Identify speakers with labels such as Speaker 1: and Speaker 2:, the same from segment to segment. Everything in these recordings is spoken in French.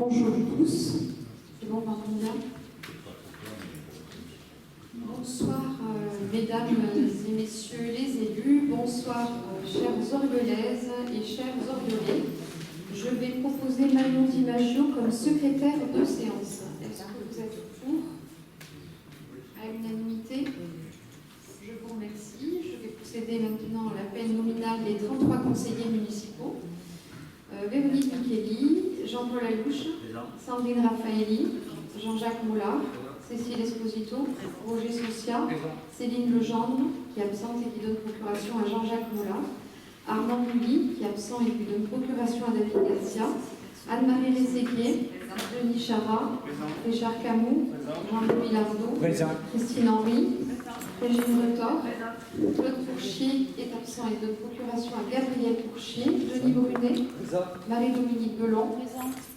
Speaker 1: Bonjour tous. C'est bon, on m'entend bien? Bonsoir mesdames et messieurs les élus, bonsoir chères Oriolaises et chers Oriolais. Je vais proposer Marion Di Maggio comme secrétaire de séance. Est-ce que vous êtes pour? À l'unanimité? Je vous remercie. Je vais procéder maintenant à l'appel nominal des 33 conseillers municipaux. Véronique Micheli, Jean-Paul Alouche, Sandrine Raffaelli, Jean-Jacques Moulard, Cécile Esposito, Roger Socia, Céline Legendre, qui est absente et qui donne procuration à Jean-Jacques Moulard, Armand Mully, qui est absent et qui donne procuration à David Garcia, Anne-Marie Réséguier, Denis Chara, Richard Camus, Jean-Louis Lardot, Christine Henry, Régine Retor, Claude Fourchier est absent et donne procuration à Gabriel Fourchier, Denis Brunet, Marie-Dominique Belon,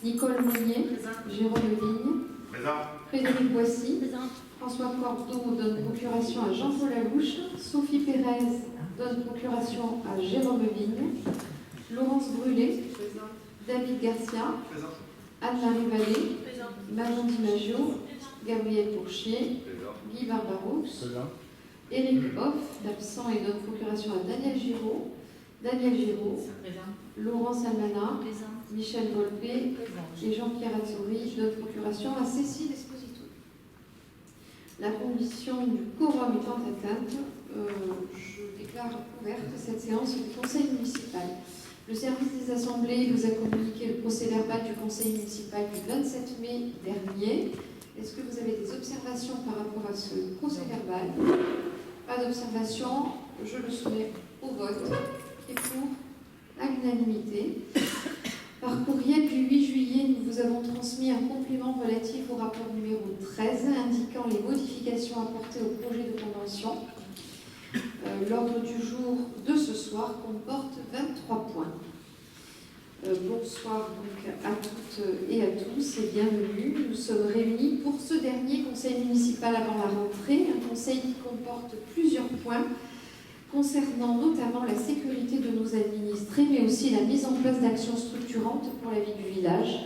Speaker 1: Nicole Meunier, Jérôme Vigne, Frédéric Boissy, François Cordeau donne procuration à Jean-Paul Alouche, Sophie Pérez donne procuration à Jérôme Vigne, Laurence Brûlé, David Garcia, Anne-Marie Vallée, Marion Di Maggio, Gabriel Fourchier, Guy Barbaros, Éric Hoff, absent et donne procuration à Daniel Giraud, Laurence Almana, Michel Volpe et Jean-Pierre Azzori donnent procuration à Cécile Esposito. La condition du quorum étant atteinte, je déclare ouverte cette séance du Conseil municipal. Le service des assemblées vous a communiqué le procès-verbal du Conseil municipal du 27 mai dernier. Est-ce que vous avez des observations par rapport à ce procès-verbal? Pas d'observation, je le soumets au vote. Et pour à l'unanimité. Par courriel du 8 juillet, nous vous avons transmis un complément relatif au rapport numéro 13 indiquant les modifications apportées au projet de convention. L'ordre du jour de ce soir comporte 23 points. Bonsoir donc à toutes et à tous et bienvenue. Nous sommes réunis pour ce dernier conseil municipal avant la rentrée, un conseil qui comporte plusieurs points concernant notamment la sécurité de nos administrés, mais aussi la mise en place d'actions structurantes pour la vie du village.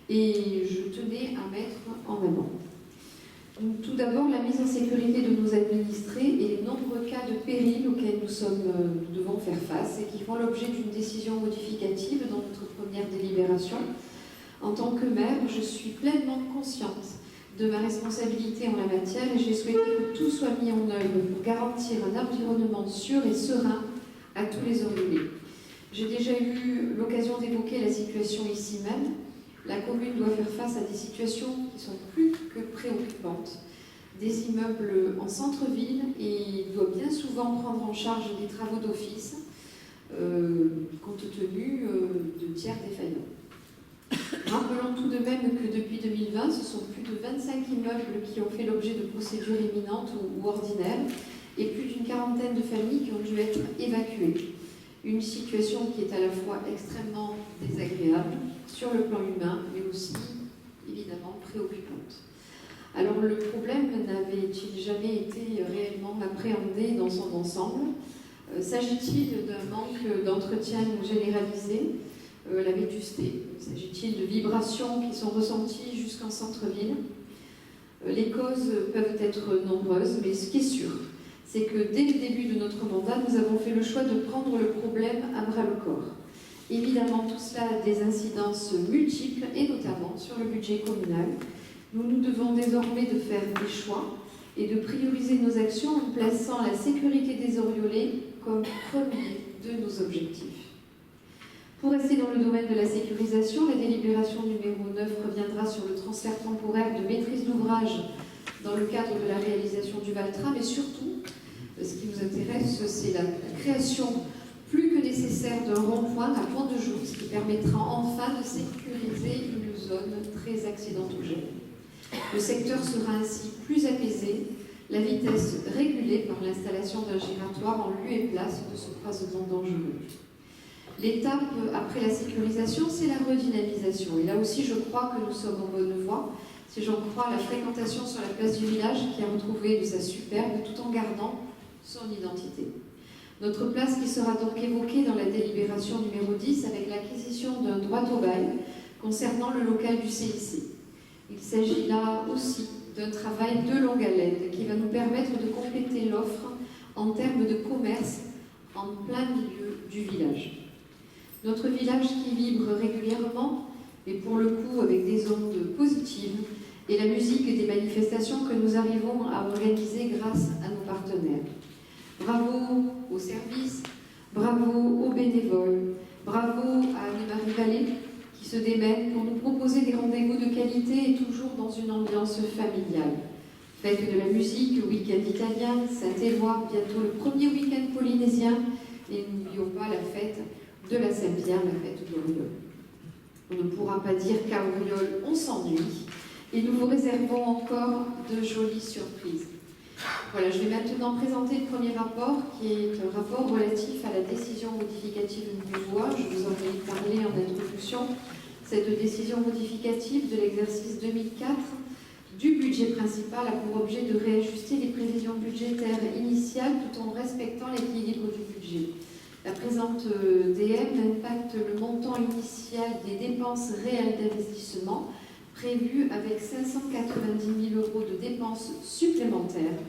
Speaker 1: Et je tenais à mettre en avant. Donc, tout d'abord, la mise en sécurité de nos administrés et les nombreux cas de péril auxquels nous devons faire face et qui font l'objet d'une décision modificative dans notre première délibération. En tant que maire, je suis pleinement consciente de ma responsabilité en la matière et j'ai souhaité que tout soit mis en œuvre pour garantir un environnement sûr et serein à tous les Oriolais. J'ai déjà eu l'occasion d'évoquer la situation ici même. La commune doit faire face à des situations qui sont plus que préoccupantes. Des immeubles en centre-ville et doit bien souvent prendre en charge des travaux d'office compte tenu de tiers défaillants. Rappelons tout de même que depuis 2020, ce sont plus de 25 immeubles qui ont fait l'objet de procédures imminentes ou ordinaires et plus d'une quarantaine de familles qui ont dû être évacuées. Une situation qui est à la fois extrêmement désagréable sur le plan humain, mais aussi évidemment préoccupante. Alors le problème n'avait-il jamais été réellement appréhendé dans son ensemble? S'agit-il d'un manque d'entretien généralisé? La vétusté? S'agit-il de vibrations qui sont ressenties jusqu'en centre-ville? Les causes peuvent être nombreuses, mais ce qui est sûr, c'est que dès le début de notre mandat, nous avons fait le choix de prendre le problème à bras-le-corps. Évidemment, tout cela a des incidences multiples, et notamment sur le budget communal. Nous nous devons désormais de faire des choix et de prioriser nos actions en plaçant la sécurité des Oriolais comme premier de nos objectifs. Pour rester dans le domaine de la sécurisation, la délibération numéro 9 reviendra sur le transfert temporaire de maîtrise d'ouvrage dans le cadre de la réalisation du Valtra, mais surtout, ce qui nous intéresse, c'est la création plus que nécessaire d'un rond-point, d'un point de jour, ce qui permettra enfin de sécuriser une zone très accidentogène. Le secteur sera ainsi plus apaisé, la vitesse régulée par l'installation d'un giratoire en lieu et place de ce croisement dangereux. L'étape après la sécurisation, c'est la redynamisation. Et là aussi, je crois que nous sommes en bonne voie. Si j'en crois la fréquentation sur la place du village qui a retrouvé de sa superbe tout en gardant son identité. Notre place qui sera donc évoquée dans la délibération numéro 10 avec l'acquisition d'un droit au bail concernant le local du CIC. Il s'agit là aussi d'un travail de longue haleine qui va nous permettre de compléter l'offre en termes de commerce en plein milieu du village. Notre village qui vibre régulièrement, et pour le coup avec des ondes positives, et la musique des manifestations que nous arrivons à organiser grâce à nos partenaires. Bravo aux services, bravo aux bénévoles, bravo à Anne-Marie Vallée qui se démène pour nous proposer des rendez-vous de qualité et toujours dans une ambiance familiale. Fête de la musique, week-end italien, Saint-Éloi, bientôt le premier week-end polynésien, et n'oublions pas la fête de la Saint-Pierre, la fête d'Auriol. On ne pourra pas dire qu'à Auriol on s'ennuie, et nous vous réservons encore de jolies surprises. Voilà, je vais maintenant présenter le premier rapport, qui est un rapport relatif à la décision modificative du voie. Je vous en ai parlé en introduction. Cette décision modificative de l'exercice 2004 du budget principal a pour objet de réajuster les prévisions budgétaires initiales tout en respectant l'équilibre du budget. La présente DM impacte le montant initial des dépenses réelles d'investissement prévues avec 590 000 € de dépenses supplémentaires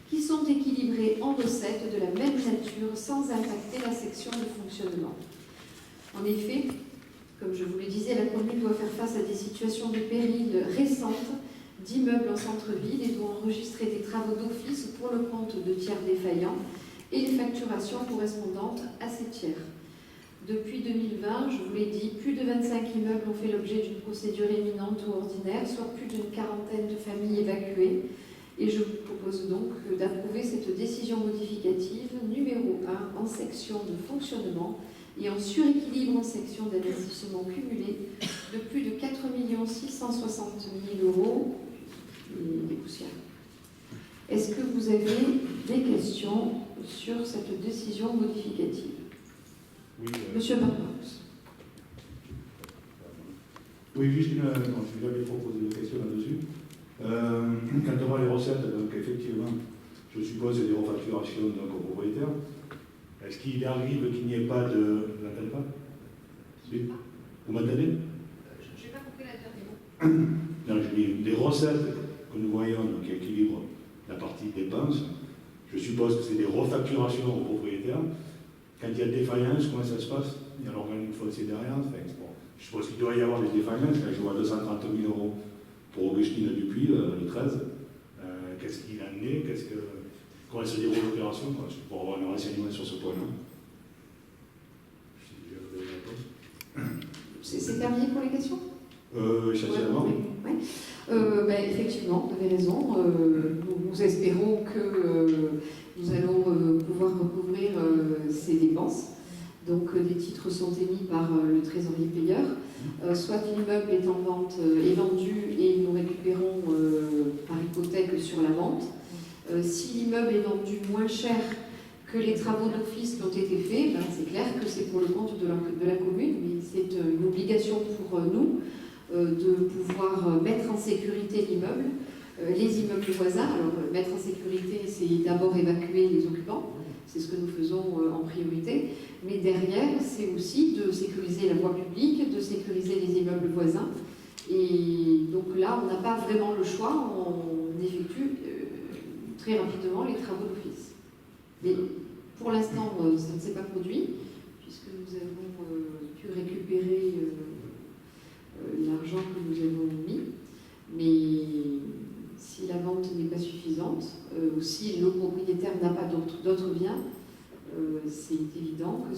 Speaker 1: qui sont équilibrées en recettes de la même nature sans impacter la section de fonctionnement. En effet, comme je vous le disais, la commune doit faire face à des situations de péril récentes d'immeubles en centre-ville et doit enregistrer des travaux d'office pour le compte de tiers défaillants et les facturations correspondantes à ces tiers. Depuis 2020, je vous l'ai dit, plus de 25 immeubles ont fait l'objet d'une procédure imminente ou ordinaire, soit plus d'une quarantaine de familles évacuées. Et je vous propose donc d'approuver cette décision modificative numéro 1 en section de fonctionnement et en suréquilibre en section d'investissement cumulé de plus de 4 660 000 € et des poussières. Est-ce que vous avez des questions sur cette décision modificative?
Speaker 2: Oui,
Speaker 1: Monsieur Barbaros.
Speaker 2: oui, juste une. Non, je vous avais proposé une question là-dessus. Quand on voit les recettes, donc effectivement, je suppose des refacturations donc, aux propriétaires. Est-ce qu'il arrive qu'il n'y ait pas de. Vous n'entendez pas? Oui. Vous m'entendez?
Speaker 1: Je n'ai pas compris la dernière.
Speaker 2: Non, je dis les recettes que nous voyons donc, qui équilibrent la partie dépenses. Je suppose que c'est des refacturations aux propriétaires. Quand il y a défaillance, comment ça se passe? Il y a l'organisme foncier derrière. Enfin, bon, je suppose qu'il doit y avoir des défaillances. Quand je vois 230 000 € pour Augustine Dupuis, le 13, qu'est-ce qu'il en est? Comment se déroule l'opération? Pour avoir un renseignement sur ce point-là.
Speaker 1: C'est terminé pour les questions?
Speaker 2: Essentiellement.
Speaker 1: Oui. Effectivement, vous avez raison. Nous espérons que nous allons pouvoir recouvrir ces dépenses. Donc, des titres sont émis par le trésorier payeur. Soit l'immeuble est en vente, est vendu et nous récupérons par hypothèque sur la vente. Si l'immeuble est vendu moins cher que les travaux d'office qui ont été faits, c'est clair que c'est pour le compte de la commune, mais c'est une obligation pour nous de pouvoir mettre en sécurité l'immeuble, les immeubles voisins. Alors, mettre en sécurité, c'est d'abord évacuer les occupants, c'est ce que nous faisons en priorité, mais derrière, c'est aussi de sécuriser la voie publique, de sécuriser les immeubles voisins. Et donc là, on n'a pas vraiment le choix, on effectue très rapidement les travaux d'office. Mais pour l'instant, ça ne s'est pas produit, puisque nous avons pu récupérer l'argent que nous avons mis. Mais si la vente n'est pas suffisante, ou si le propriétaire n'a pas d'autres biens, c'est évident que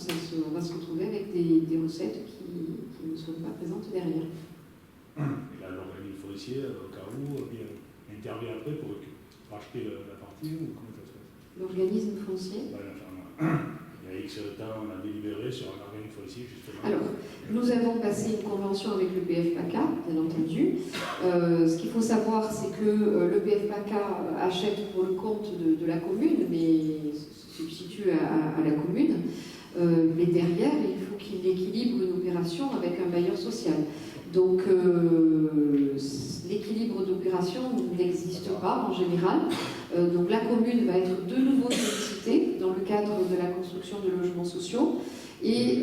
Speaker 1: on va se retrouver avec des recettes qui ne seront pas présentes derrière.
Speaker 2: Et là, l'organisme foncier, au cas où, intervient après pour racheter la partie, ou comment ça se passe?
Speaker 1: L'organisme foncier?
Speaker 2: Il y a X temps, on a délibéré sur un organisme foncier, justement.
Speaker 1: Alors, nous avons passé une convention avec le PFPACA, bien entendu. Ce qu'il faut savoir, c'est que le PFPACA achète pour le compte de la commune, mais se substitue à la commune. Mais derrière, il faut qu'il équilibre une opération avec un bailleur social. Donc, l'équilibre d'opération n'existe pas en général. Donc, la commune va être de nouveau sollicitée dans le cadre de la construction de logements sociaux et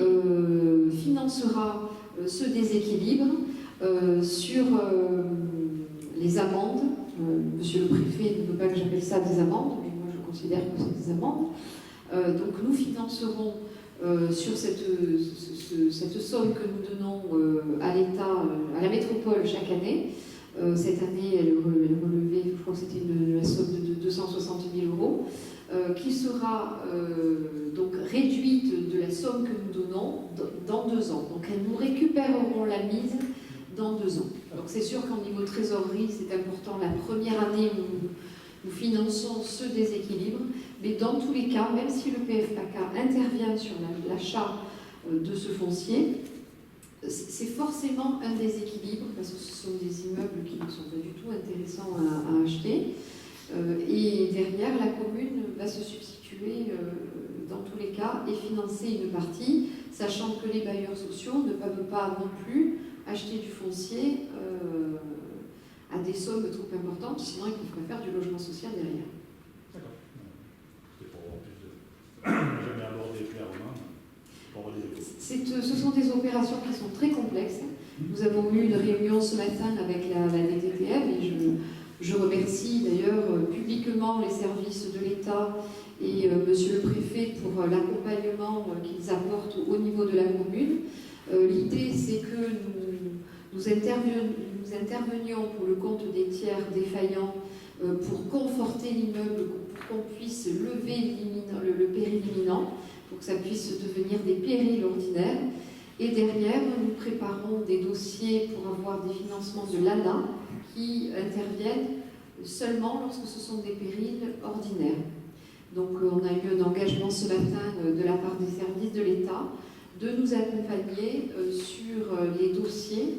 Speaker 1: financera ce déséquilibre sur les amendes. Monsieur le préfet ne veut pas que j'appelle ça des amendes, mais moi je considère que c'est des amendes. Donc nous financerons sur cette somme que nous donnons à l'État, à la métropole chaque année. Cette année, elle relevait, je crois que c'était la somme de 260 000 euros, qui sera donc réduite de la somme que nous donnons dans 2 ans. Donc nous récupérerons la mise dans 2 ans. Donc c'est sûr qu'en niveau trésorerie, c'est important. La première année, nous finançons ce déséquilibre, mais dans tous les cas, même si le PFPACA intervient sur l'achat de ce foncier, c'est forcément un déséquilibre, parce que ce sont des immeubles qui ne sont pas du tout intéressants à acheter. Et derrière, la commune va se substituer dans tous les cas et financer une partie, sachant que les bailleurs sociaux ne peuvent pas non plus acheter du foncier à des sommes trop importantes, sinon ils ne peuvent pas faire du logement social derrière.
Speaker 2: D'accord. C'est pour avoir plus de... jamais abordé clairement.
Speaker 1: Ce sont des opérations qui sont très complexes. Nous avons eu une réunion ce matin avec la DTTF et je remercie d'ailleurs publiquement les services de l'État et Monsieur le Préfet pour l'accompagnement qu'ils apportent au niveau de la commune. L'idée, c'est que nous intervenions pour le compte des tiers défaillants pour conforter l'immeuble, pour qu'on puisse lever le péril imminent, pour que ça puisse devenir des périls ordinaires. Et derrière, nous préparons des dossiers pour avoir des financements de l'ANA qui interviennent seulement lorsque ce sont des périls ordinaires. Donc on a eu un engagement ce matin de la part des services de l'État de nous accompagner sur les dossiers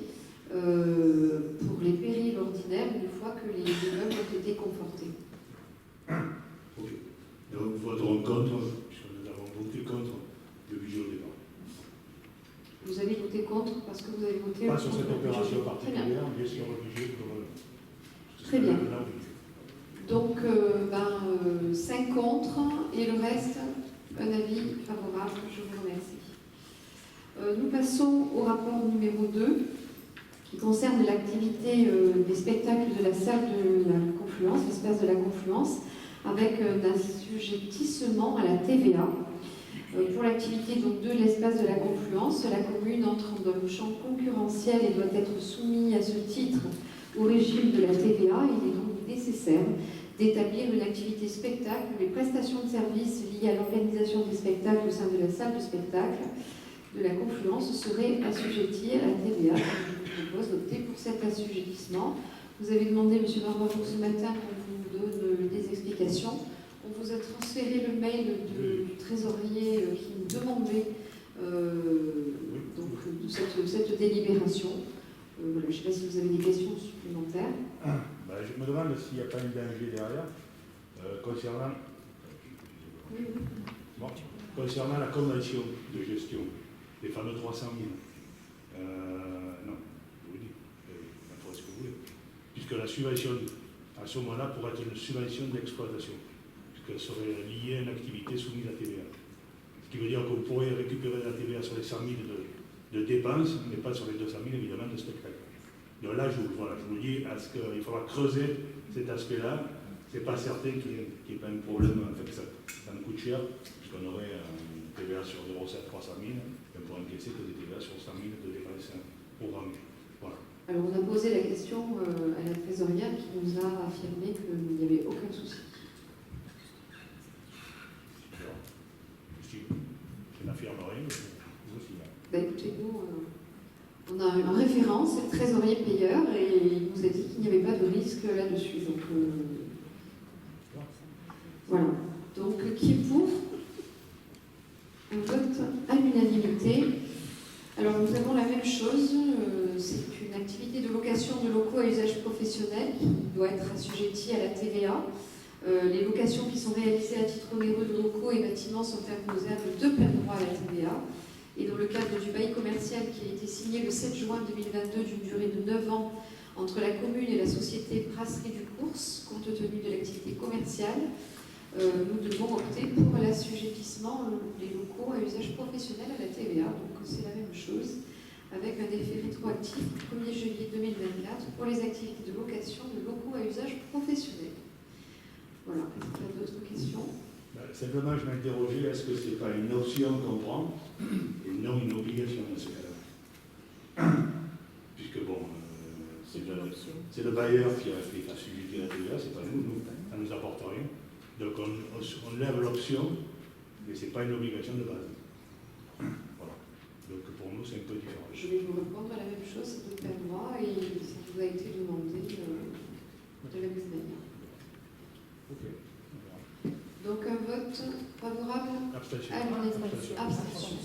Speaker 1: pour les périls ordinaires une fois que les immeubles ont été confortés.
Speaker 2: Ok. Donc nous voterons contre, puisque nous avons voté contre le budget au départ.
Speaker 1: Vous avez voté contre parce que vous avez voté
Speaker 2: pas sur cette opération particulière, mais sur le budget global.
Speaker 1: Très bien. Donc 5 contre et le reste, un avis favorable. Je vous remercie. Nous passons au rapport numéro 2 qui concerne l'activité des spectacles de la salle de la Confluence, l'espace de la Confluence, avec un assujettissement à la TVA. Pour l'activité de l'espace de la Confluence, la commune entre dans le champ concurrentiel et doit être soumise à ce titre au régime de la TVA. Il est donc nécessaire d'établir une activité spectacle où les prestations de services liées à l'organisation des spectacles au sein de la salle de spectacle de la Confluence seraient assujetties à la TVA. Je vous propose d'opter pour cet assujettissement. Vous avez demandé, M. Barbaroux, ce matin qu'on vous donne des explications. On vous a transféré le mail du trésorier qui nous demandait donc, de cette délibération. Voilà, je ne sais pas si vous avez des questions supplémentaires.
Speaker 2: Je me demande s'il n'y a pas un danger derrière concernant, concernant la convention de gestion des fameux 300 000. Non, je vous dis, il faut ce que vous voulez. Puisque la subvention, à ce moment-là, pourrait être une subvention d'exploitation. Qu'elle serait liée à une activité soumise à TVA. Ce qui veut dire qu'on pourrait récupérer la TVA sur les 100 000 de dépenses, mais pas sur les 200 000 évidemment de spectacles. Donc là, je vous dis, il faudra creuser cet aspect-là. C'est pas certain qu'il n'y ait pas un problème, que ça nous coûte cher, puisqu'on aurait un TVA sur des recettes 300 000, et on pourrait encaisser que des TVA sur 100 000 de dépenses programmées. Voilà.
Speaker 1: Alors on a posé la question à la trésorière qui nous a affirmé qu'il n'y avait aucun souci.
Speaker 2: Je n'affirme rien, mais vous aussi.
Speaker 1: Écoutez, nous, on a un référent, c'est le trésorier payeur, et il nous a dit qu'il n'y avait pas de risque là-dessus. Donc, voilà. Donc, qui est pour? On vote à l'unanimité. Alors, nous avons la même chose. C'est une activité de location de locaux à usage professionnel qui doit être assujettie à la TVA. Les locations qui sont réalisées à titre onéreux de locaux et bâtiments sont imposables de plein droit à la TVA. Et dans le cadre du bail commercial qui a été signé le 7 juin 2022 d'une durée de 9 ans entre la commune et la société Brasserie du Cours, compte tenu de l'activité commerciale, nous devons opter pour l'assujettissement des locaux à usage professionnel à la TVA. Donc c'est la même chose, avec un effet rétroactif au 1er juillet 2024 pour les activités de location de locaux à usage professionnel. Voilà, est-ce qu'il y a d'autres questions?
Speaker 2: Simplement, je m'interrogeais, est-ce que ce n'est pas une option qu'on prend et non une obligation dans ce cas-là? Puisque bon, c'est le bailleur qui a suivi la TVA, c'est pas nous, ça ne nous apporte rien. Donc on lève l'option, mais ce n'est pas une obligation de base. Voilà. Donc pour nous, c'est un peu différent.
Speaker 1: Je vais vous répondre à la même chose, c'est de plein droit et ça vous a été demandé de la même manière.
Speaker 2: Ok.
Speaker 1: Donc un vote favorable
Speaker 2: Abstention.
Speaker 1: à l'unanimité. Abstention.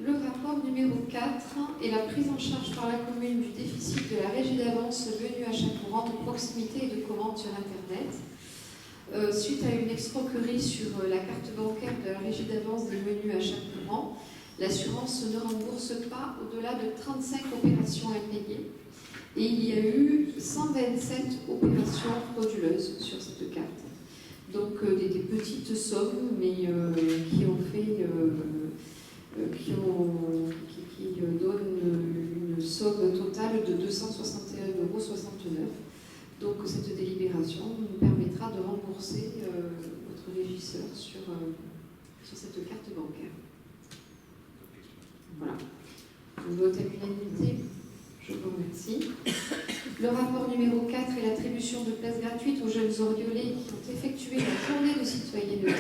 Speaker 1: Le rapport numéro 4 est la prise en charge par la commune du déficit de la régie d'avance venue à chaque courant de proximité et de commande sur Internet. Suite à une escroquerie sur la carte bancaire de la régie d'avance des menus à chaque courant, l'assurance ne rembourse pas au-delà de 35 opérations impayées. Et il y a eu 127 opérations frauduleuses sur cette carte. Donc des petites sommes, mais qui ont fait... qui donnent une somme totale de 261,69 €. Donc cette délibération nous permettra de rembourser notre régisseur sur cette carte bancaire. Voilà. On vote à l'unanimité. Je vous remercie. Le rapport numéro 4 est l'attribution de places gratuites aux jeunes oriolés qui ont effectué la journée de citoyenneté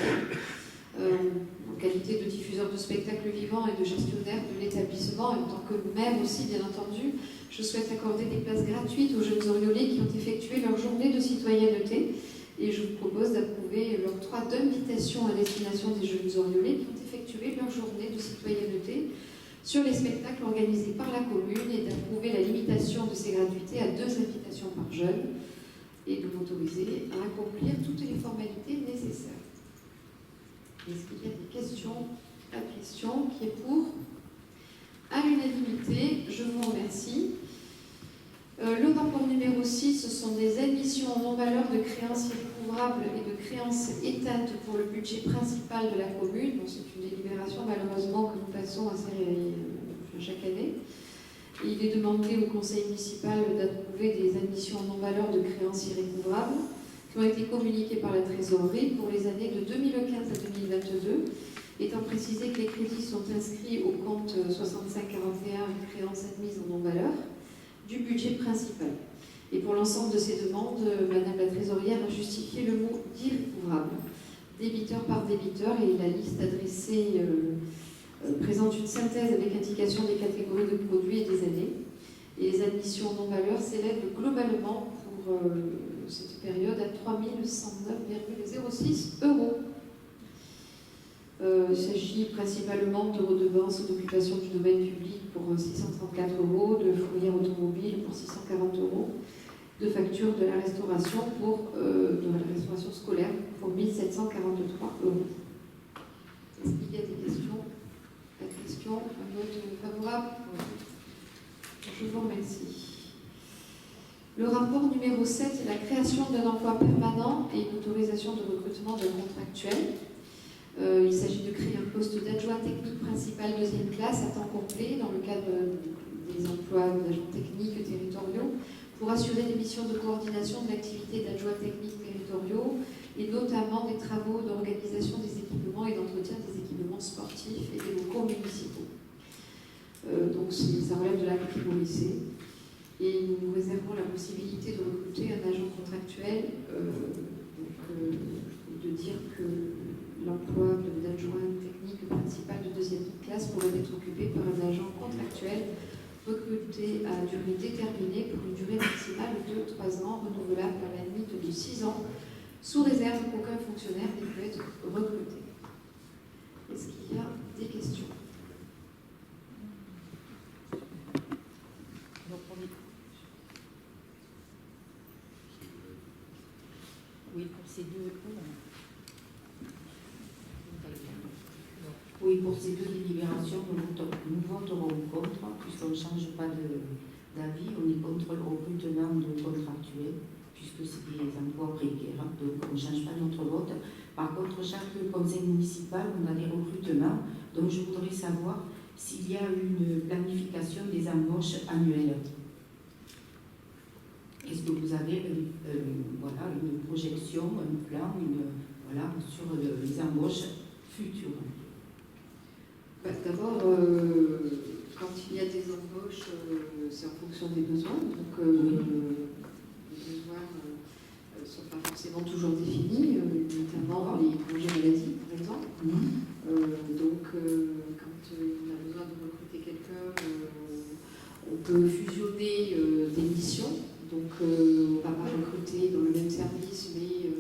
Speaker 1: en qualité de diffuseur de spectacles vivants et de gestionnaire de l'établissement, en tant que maire aussi, bien entendu. Je souhaite accorder des places gratuites aux jeunes oriolés qui ont effectué leur journée de citoyenneté et je vous propose d'approuver l'octroi d'invitation à destination des jeunes oriolés qui ont effectué leur journée de citoyenneté sur les spectacles organisés par la commune et d'approuver la limitation de ces gratuités à 2 invitations par jeune et de m'autoriser à accomplir toutes les formalités nécessaires. Est-ce qu'il y a des questions? Pas de questions. Qui est pour? À l'unanimité, je vous remercie. Le rapport numéro 6, ce sont des admissions en non-valeur de créances irrécouvrables et de créances éteintes pour le budget principal de la commune. Bon, c'est une délibération malheureusement que nous passons chaque année. Et il est demandé au conseil municipal d'approuver des admissions en non-valeur de créances irrécouvrables qui ont été communiquées par la trésorerie pour les années de 2015 à 2022, étant précisé que les crédits sont inscrits au compte 6541 créances admises en non-valeur du budget principal. Et pour l'ensemble de ces demandes, Madame la Trésorière a justifié le mot d'irrécouvrable, débiteur par débiteur, et la liste adressée présente une synthèse avec indication des catégories de produits et des années. Et les admissions non-valeur s'élèvent globalement pour cette période à 3 109,06 €. Il s'agit principalement de redevances d'occupation du domaine public pour 634 €, de fourrière automobile pour 640 €, de facture de la restauration de la restauration scolaire pour 1743 €. Est-ce qu'il y a des questions? Pas de questions? Un vote favorable? Je vous remercie. Le rapport numéro 7 est la création d'un emploi permanent et une autorisation de recrutement d'un contractuel. Il s'agit de créer un poste d'adjoint technique principal 2e classe à temps complet dans le cadre des emplois d'agents techniques territoriaux pour assurer des missions de coordination de l'activité d'adjoints techniques territoriaux et notamment des travaux d'organisation des équipements et d'entretien des équipements sportifs et des locaux municipaux. Donc ça relève de la catégorie. Et nous réservons la possibilité de recruter un agent contractuel, de dire que l'emploi d'adjoint technique principal de 2e classe pourrait être occupé par un agent contractuel recruté à durée déterminée pour une durée maximale de 3 ans, renouvelable à la limite de 6 ans, sous réserve qu'aucun fonctionnaire n'ait pu être recruté. Est-ce qu'il y a des questions?
Speaker 3: Oui, pour ces deux.
Speaker 4: Oui, pour ces 2 délibérations, nous voterons contre, puisqu'on ne change pas d'avis. On est contre le recrutement de contractuels, puisque c'est des emplois précaires. Donc on ne change pas notre vote. Par contre, chaque conseil municipal, on a des recrutements, donc je voudrais savoir s'il y a une planification des embauches annuelles. Est-ce que vous avez voilà, une projection, un plan voilà, sur les embauches futures?
Speaker 1: D'abord, quand il y a des embauches, c'est en fonction des besoins. Donc, les besoins ne sont pas forcément toujours définis, notamment les congés maladie, par exemple. Donc, quand on a besoin de recruter quelqu'un, on peut fusionner des missions. Donc, on ne va pas recruter dans le même service, mais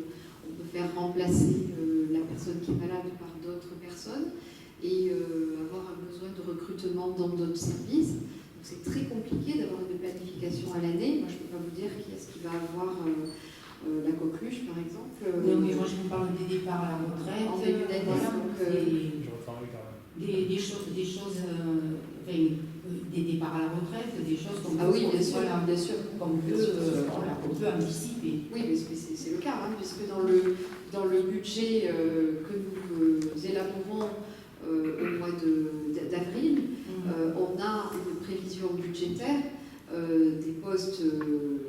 Speaker 1: on peut faire remplacer la personne qui est malade par d'autres personnes et avoir un besoin de recrutement dans d'autres services. Donc, c'est très compliqué d'avoir une planification à l'année. Moi, je ne peux pas vous dire qui est-ce qui va avoir la coqueluche, par exemple.
Speaker 4: Non, mais moi, je vous parle des départs à la retraite.
Speaker 1: En début d'année,
Speaker 4: voilà,
Speaker 1: donc,
Speaker 4: des choses, des départs à la retraite, des choses comme
Speaker 1: ah oui, bien sûr,
Speaker 4: voilà,
Speaker 1: bien sûr.
Speaker 4: Qu'on peut, voilà, on peut anticiper.
Speaker 1: Oui, mais c'est le cas, hein, puisque dans le budget que nous élaborons au mois d'avril, on a une prévision budgétaire des postes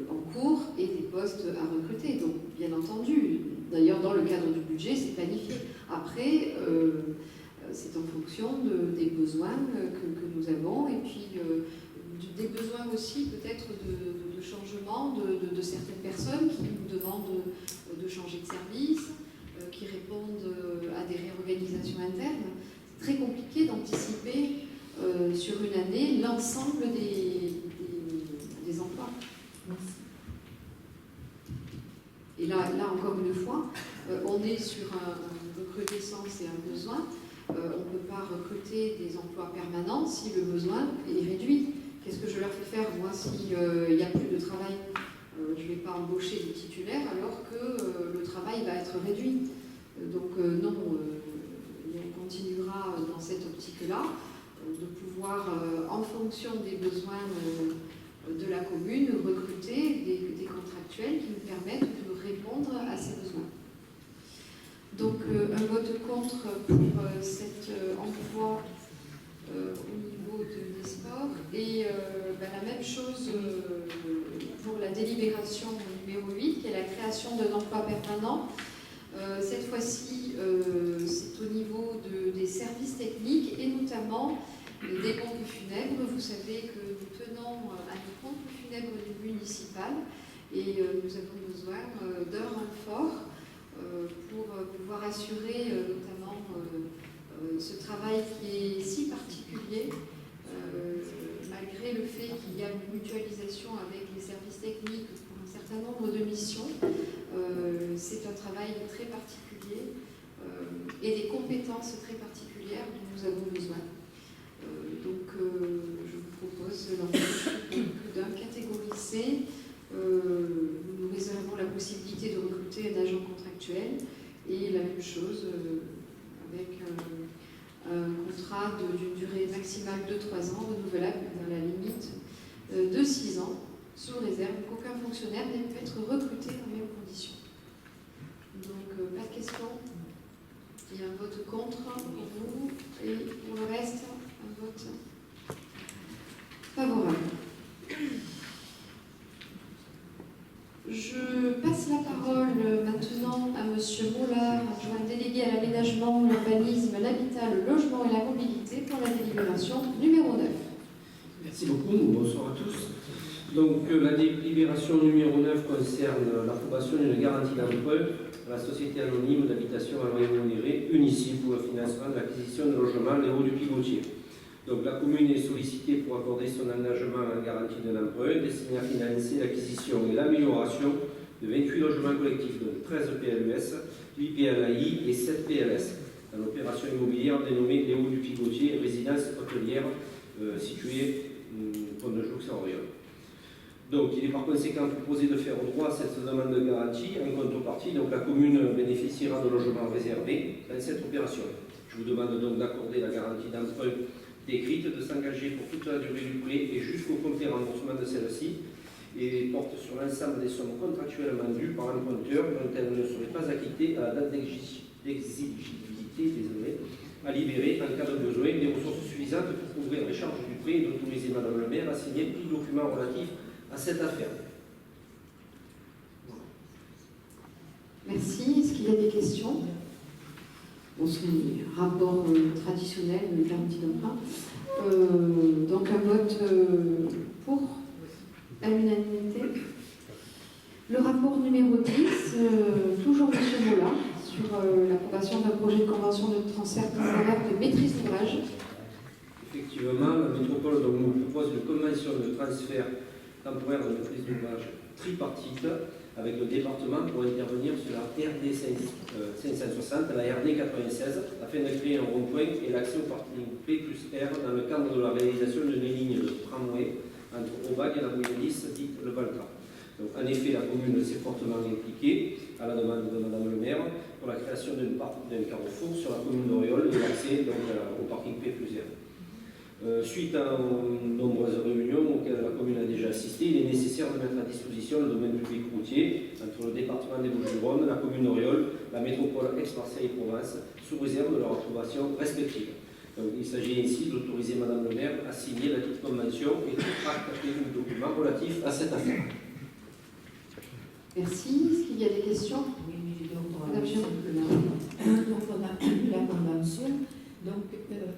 Speaker 1: en cours et des postes à recruter. Donc, bien entendu, d'ailleurs, dans le cadre du budget, c'est planifié. Après, c'est en fonction des besoins que nous avons et puis des besoins aussi peut-être de changement de certaines personnes qui nous demandent de changer de service, qui répondent à des réorganisations internes. C'est très compliqué d'anticiper sur une année l'ensemble des emplois.
Speaker 4: Merci.
Speaker 1: Et là, encore une fois, on est sur une recrudescence et un besoin. On ne peut pas recruter des emplois permanents si le besoin est réduit. Qu'est-ce que je leur fais faire, moi, s'il n'y a plus de travail? Je ne vais pas embaucher des titulaires alors que le travail va être réduit. Donc non, on continuera dans cette optique-là, de pouvoir, en fonction des besoins de la commune, recruter des contractuels qui nous permettent de répondre à ces besoins. Donc un vote contre pour cet emploi au niveau des sports et la même chose pour la délibération numéro 8 qui est la création d'un emploi permanent. Cette fois-ci, c'est au niveau des services techniques et notamment des pompes funèbres. Vous savez que nous tenons à nos pompes funèbres municipales et nous avons besoin d'un renfort pour pouvoir assurer notamment ce travail qui est si particulier, malgré le fait qu'il y a une mutualisation avec les services techniques pour un certain nombre de missions. C'est un travail très particulier et des compétences très particulières dont nous avons besoin. Donc je vous propose d'un catégorie C. Nous réservons la possibilité de recruter un agent contractuel et la même chose avec un contrat d'une durée maximale de 3 ans, renouvelable dans la limite de 6 ans, sous réserve qu'aucun fonctionnaire n'ait pu être recruté dans les mêmes conditions. Donc, pas de questions. Il y a un vote contre pour vous et pour le reste, un vote favorable. Je passe la parole maintenant à M. Mollard, adjoint délégué à l'aménagement, l'urbanisme, l'habitat, le logement et la mobilité pour la délibération numéro 9.
Speaker 5: Merci beaucoup, bonsoir à tous. Donc la délibération numéro 9 concerne l'approbation d'une garantie d'emprunt à la société anonyme d'habitation à loyer modéré, Unici, pour le financement de l'acquisition de logements Les Hauts du Pigotier. Donc la commune est sollicitée pour accorder son engagement en garantie de l'emprunt destiné à financer l'acquisition et l'amélioration de 28 logements collectifs, donc 13 PLUS, 8 PLAI et 7 PLS, dans l'opération immobilière dénommée Les Hauts du Pigotier, résidence hôtelière située Pont de Joux-Saint-Auriol. Donc il est par conséquent proposé de faire droit à cette demande de garantie en contrepartie. Donc la commune bénéficiera de logements réservés dans cette opération. Je vous demande donc d'accorder la garantie d'emprunt décrite, de s'engager pour toute la durée du prêt et jusqu'au complet remboursement de celle-ci, et porte sur l'ensemble des sommes contractuellement dues par l'emprunteur dont elles ne seraient pas acquittées à la date à libérer en cas de besoin des ressources suffisantes pour couvrir les charges du prêt et d'autoriser Madame le maire à signer tout document relatif à cette affaire.
Speaker 1: Merci. Est-ce qu'il y a des questions? Bon, c'est un rapport traditionnel de garantie d'emprunt. Donc un vote pour, à l'unanimité. Le rapport numéro 10, toujours M. Mola, sur l'approbation d'un projet de convention de transfert temporaire de maîtrise d'ouvrage.
Speaker 5: Effectivement, la métropole donc, nous propose une convention de transfert temporaire de maîtrise d'ouvrage tripartite avec le département pour intervenir sur la RD 560, la RD 96, afin de créer un rond-point et l'accès au parking P+R dans le cadre de la réalisation d'une ligne de tramway entre Aubac et la Bouillandis, dite le Valtra. Donc, en effet, la commune s'est fortement impliquée, à la demande de Madame le maire, pour la création d'un carrefour sur la commune d'Oriol et l'accès au parking P+R. Suite aux nombreuses réunions auxquelles la commune a déjà assisté, il est nécessaire de mettre à disposition le domaine public routier entre le département des Bouches-du-Rhône, la commune d'Oriol, la métropole Aix-Marseille-Provence, sous réserve de leur approbation respective. Donc, il s'agit ainsi d'autoriser Madame le maire à signer la toute convention et tout acte et tout document relatif à cette affaire.
Speaker 1: Merci. Est-ce qu'il y a des questions?
Speaker 4: Oui, donc,
Speaker 1: Madame Giraud.
Speaker 4: donc on a eu la convention. Donc,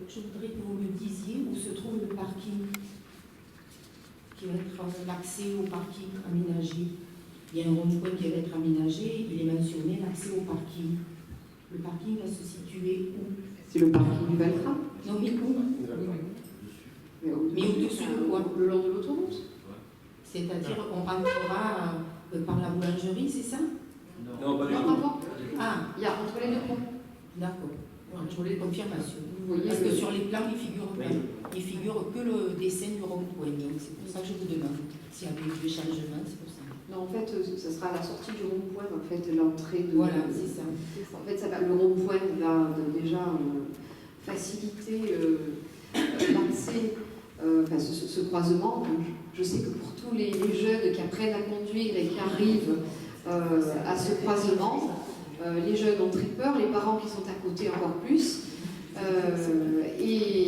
Speaker 4: je voudrais que vous me disiez où se trouve le parking, qui va être l'accès au parking aménagé. Il y a un rond-point qui va être aménagé, il est mentionné l'accès au parking. Le parking va se situer où?
Speaker 1: C'est le parking du Valtra.
Speaker 4: Non, mais où? Mais au-dessus de quoi?
Speaker 1: Le long de l'autoroute.
Speaker 4: C'est-à-dire qu'on rentrera par la boulangerie, c'est ça?
Speaker 5: Non, pas du
Speaker 1: Non,
Speaker 5: tout.
Speaker 1: pardon.
Speaker 4: Ah,
Speaker 1: Il y a entre les deux ponts.
Speaker 4: d'accord. Voilà, je voulais confirmation.
Speaker 1: Vous voyez,
Speaker 4: Parce que sur les plans, il figure
Speaker 5: Oui.
Speaker 4: que le dessin du rond-point. Donc c'est pour ça que je vous demande s'il y avait eu des changements, c'est pour ça.
Speaker 1: non, en fait, ce sera la sortie du rond-point, en fait, l'entrée de.
Speaker 4: Voilà, c'est ça.
Speaker 1: En fait, le rond-point va déjà faciliter l'accès, ce croisement. Je sais que pour tous les jeunes qui apprennent à conduire et qui arrivent à ce croisement, les jeunes ont très peur, les parents qui sont à côté encore plus. Et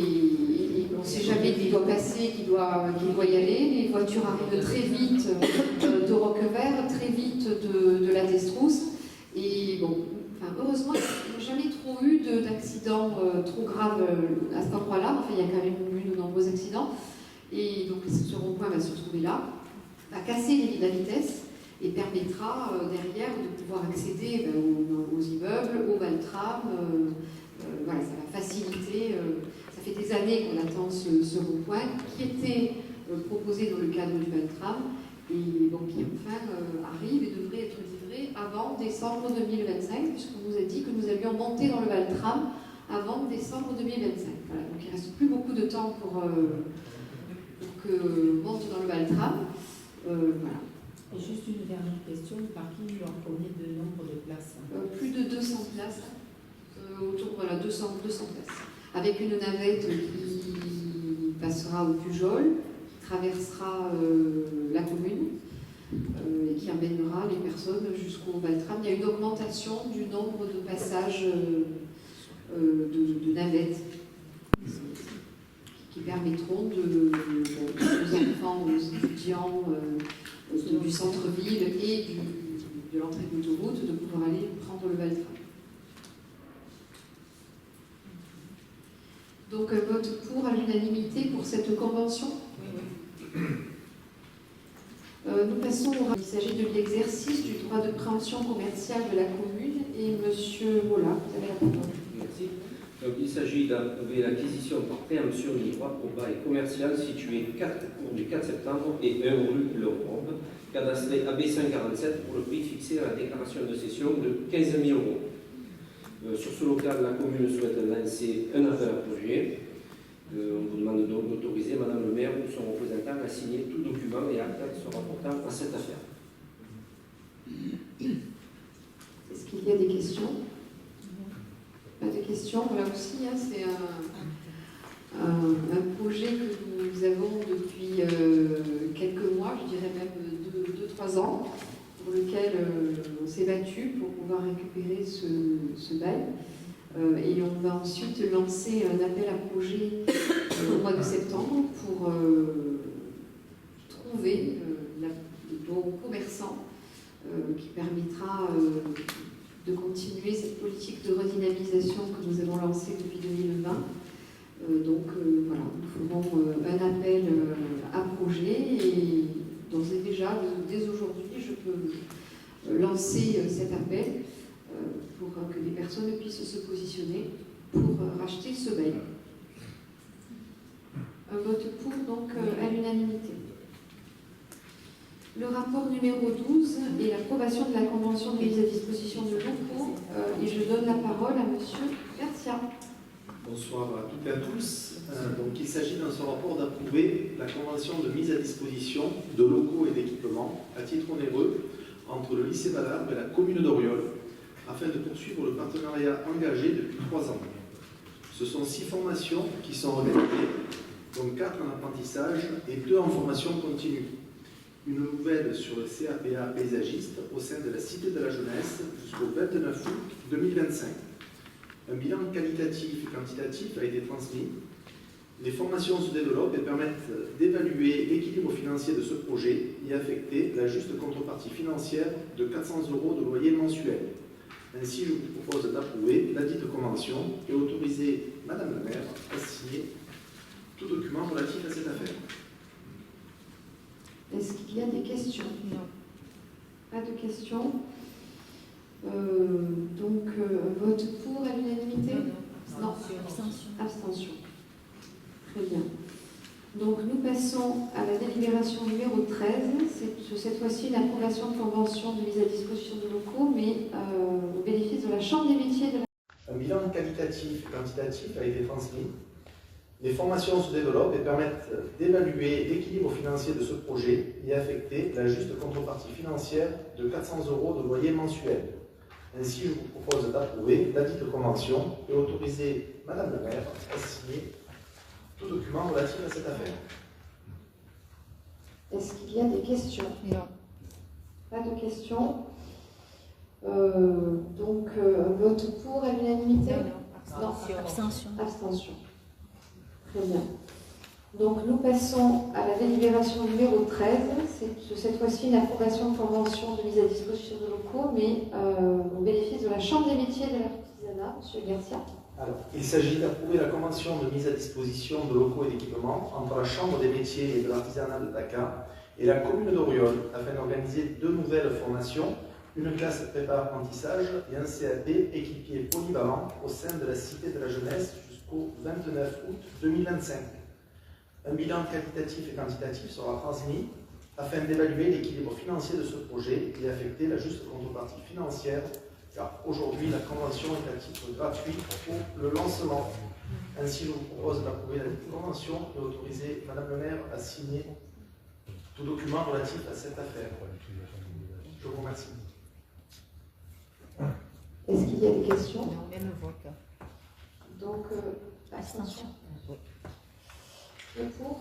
Speaker 1: on ne sait jamais qui doit passer, qui doit y aller. Les voitures arrivent très vite de Roquevert, très vite de la Testrousse. Et bon, heureusement, il n'y a jamais trop eu d'accidents trop graves à cet endroit-là. Enfin, il y a quand même eu de nombreux accidents. Et donc, ce rond-point va se trouver là, va casser la vitesse et permettra derrière de pouvoir accéder aux immeubles, au Valtram. Voilà, ça va faciliter. Ça fait des années qu'on attend ce rond-point qui était proposé dans le cadre du Valtram et donc qui enfin arrive et devrait être livré avant décembre 2025, puisqu'on nous a dit que nous allions monter dans le Valtram avant décembre 2025. Voilà, donc il ne reste plus beaucoup de temps pour que monte dans le Valtram. Voilà.
Speaker 4: Et juste une dernière question, le parking, il y aura combien de nombre de places?
Speaker 1: Plus de 200 places, autour, voilà, 200 places, avec une navette qui passera au Pujol, qui traversera la commune et qui amènera les personnes jusqu'au Valtram. Il y a une augmentation du nombre de passages de navettes qui permettront aux enfants, aux étudiants du centre-ville et de l'entrée de l'autoroute de pouvoir aller prendre le Valtram. Donc un vote pour à l'unanimité pour cette convention. Nous passons il s'agit de l'exercice du droit de préemption commerciale de la commune et Monsieur Mola, vous avez la parole.
Speaker 5: Merci. Donc, il s'agit d'approuver l'acquisition par préemption du droit au bail commercial situé 4 cours du 4 septembre et 1 rue L'Europe, cadastré AB 147 pour le prix fixé à la déclaration de cession de 15 000 €. Sur ce local, la commune souhaite lancer un appel à projet. On vous demande donc d'autoriser Madame le maire ou son représentant à signer tout document et acte se rapportant à cette affaire.
Speaker 1: Est-ce qu'il y a des questions? Pas de questions. Voilà aussi, hein, c'est un projet que nous avons depuis quelques mois, je dirais même 2-3 ans, pour lequel on s'est battu pour pouvoir récupérer ce bail. Et on va ensuite lancer un appel à projet au mois de septembre pour trouver de bons commerçants qui permettra de continuer cette politique de redynamisation que nous avons lancée depuis 2020. Donc voilà, nous ferons un appel à projet et d'ores et déjà, dès aujourd'hui, je peux lancer cet appel pour que les personnes puissent se positionner pour racheter ce bail. Un vote pour, donc, à l'unanimité. Le rapport numéro 12 est l'approbation de la convention de mise à disposition de locaux. Et je donne la parole à M. Garcia.
Speaker 6: Bonsoir à toutes et à tous. Donc, il s'agit dans ce rapport d'approuver la convention de mise à disposition de locaux et d'équipements à titre onéreux entre le lycée Malherbe et la commune d'Auriol afin de poursuivre le partenariat engagé depuis 3 ans. Ce sont 6 formations qui sont organisées, donc 4 en apprentissage et 2 en formation continue. Une nouvelle sur le CAPA paysagiste au sein de la Cité de la Jeunesse jusqu'au 29 août 2025. Un bilan qualitatif et quantitatif a été transmis. Les formations se développent et permettent d'évaluer l'équilibre financier de ce projet et affecter la juste contrepartie financière de 400 € de loyer mensuel. Ainsi, je vous propose d'approuver la dite convention et autoriser Madame la maire à signer tout document relatif à cette affaire.
Speaker 1: Est-ce qu'il y a des questions?
Speaker 3: Non.
Speaker 1: Pas de questions. Donc, vote pour à l'unanimité? Non.
Speaker 3: Abstention.
Speaker 1: Abstention. Très bien. Donc, nous passons à la délibération numéro 13. C'est cette fois-ci une approbation de convention de mise à disposition de locaux, mais au bénéfice de la Chambre des métiers de la...
Speaker 6: Un bilan qualitatif et quantitatif a été transmis. Les formations se développent et permettent d'évaluer l'équilibre financier de ce projet et affecter la juste contrepartie financière de 400 € de loyer mensuel. Ainsi, je vous propose d'approuver la dite convention et autoriser Madame la maire à signer tout document relatif à cette affaire.
Speaker 1: Est-ce qu'il y a des questions?
Speaker 3: Non.
Speaker 1: Pas de questions. Donc, vote pour à l'unanimité?
Speaker 3: Non. Abstention.
Speaker 1: Abstention. Très bien. Donc, nous passons à la délibération numéro 13. C'est cette fois-ci une approbation de convention de mise à disposition de locaux, mais au bénéfice de la Chambre des métiers de l'artisanat. Monsieur Garcia.
Speaker 6: Alors, il s'agit d'approuver la convention de mise à disposition de locaux et d'équipements entre la Chambre des métiers et de l'artisanat de Dakar et la commune d'Auriol afin d'organiser 2 nouvelles formations, une classe prépa-apprentissage et un CAP équipier polyvalent au sein de la Cité de la Jeunesse jusqu'au 29 août 2025. Un bilan qualitatif et quantitatif sera transmis afin d'évaluer l'équilibre financier de ce projet et affecter la juste contrepartie financière, car aujourd'hui la convention est à titre gratuit pour le lancement. Ainsi, je vous propose d'approuver la convention et autoriser Madame le maire à signer tout document relatif à cette affaire. Je vous remercie.
Speaker 1: Est-ce qu'il y a des questions?
Speaker 3: Non, même vote.
Speaker 1: Donc, abstention.
Speaker 3: Oui.
Speaker 1: Et pour?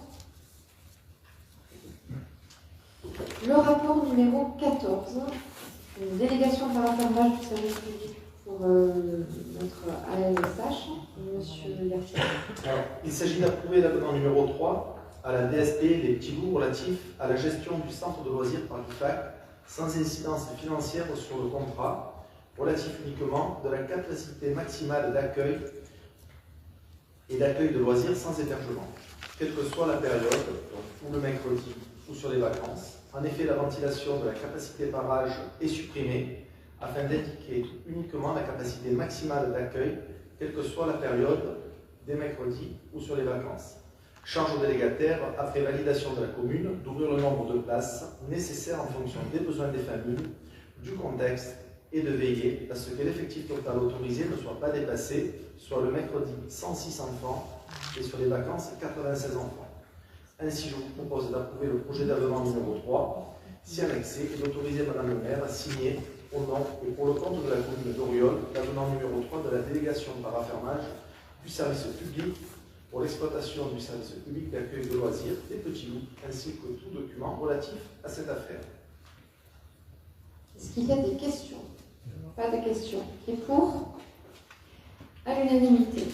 Speaker 1: Le rapport numéro 14, une délégation de paraphernage du service public pour notre ALSH, Monsieur Garcia.
Speaker 6: Alors, il s'agit d'approuver l'abonnement numéro 3 à la DSP des petits bouts relatifs à la gestion du centre de loisirs par l'IFAC, sans incidence financière sur le contrat, relatif uniquement de la capacité maximale d'accueil et d'accueil de loisirs sans hébergement, quelle que soit la période, donc ou le mercredi ou sur les vacances. En effet, la ventilation de la capacité par âge est supprimée afin d'indiquer uniquement la capacité maximale d'accueil, quelle que soit la période des mercredis ou sur les vacances. Charge au délégataire, après validation de la commune, d'ouvrir le nombre de places nécessaires en fonction des besoins des familles, du contexte et de veiller à ce que l'effectif total autorisé ne soit pas dépassé, soit le mercredi 106 enfants et sur les vacances 96 enfants. Ainsi, je vous propose d'approuver le projet d'avenant numéro 3, si annexé, et d'autoriser Madame le maire à signer au nom et pour le compte de la commune d'Auriol l'avenant numéro 3 de la délégation de parafermage du service public pour l'exploitation du service public d'accueil de loisirs des petits loups, ainsi que tout document relatif à cette affaire.
Speaker 1: Est-ce qu'il y a des questions? Pas de questions. Qui est pour? À l'unanimité.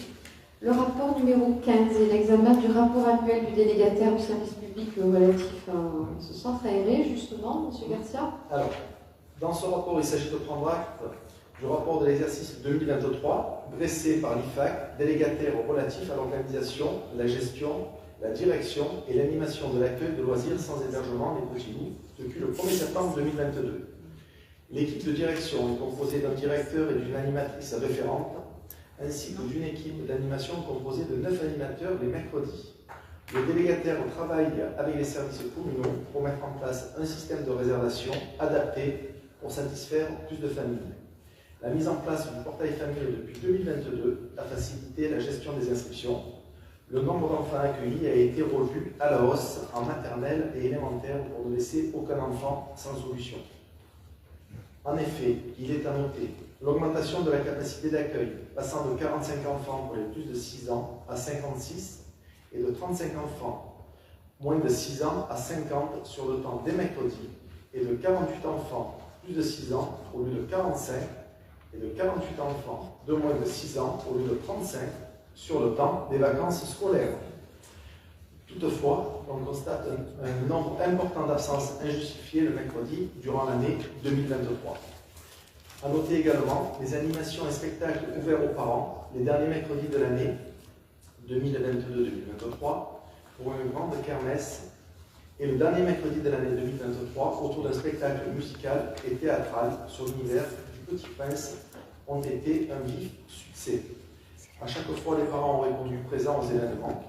Speaker 1: Le rapport numéro 15 est l'examen du rapport annuel du délégataire du service public relatif à ce centre aéré, justement, M. Garcia.
Speaker 6: Alors, dans ce rapport, il s'agit de prendre acte du rapport de l'exercice 2023 dressé par l'IFAC, délégataire relatif à l'organisation, la gestion, la direction et l'animation de l'accueil de loisirs sans hébergement des petits loups depuis le 1er septembre 2022. L'équipe de direction est composée d'un directeur et d'une animatrice référente, ainsi que d'une équipe d'animation composée de 9 animateurs les mercredis. Le délégataire travaille avec les services communaux pour mettre en place un système de réservation adapté pour satisfaire plus de familles. La mise en place du portail famille depuis 2022 a facilité la gestion des inscriptions. Le nombre d'enfants accueillis a été revu à la hausse en maternelle et élémentaire pour ne laisser aucun enfant sans solution. En effet, il est à noter l'augmentation de la capacité d'accueil, passant de 45 enfants pour les plus de 6 ans à 56 et de 35 enfants moins de 6 ans à 50 sur le temps des mercredis et de 48 enfants plus de 6 ans au lieu de 45 et de 48 enfants de moins de 6 ans au lieu de 35 sur le temps des vacances scolaires. Toutefois, on constate un nombre important d'absences injustifiées le mercredi durant l'année 2023. À noter également les animations et spectacles ouverts aux parents les derniers mercredis de l'année 2022-2023 pour une grande kermesse et le dernier mercredi de l'année 2023 autour d'un spectacle musical et théâtral sur l'univers du Petit Prince ont été un vif succès. À chaque fois, les parents ont répondu présents aux événements.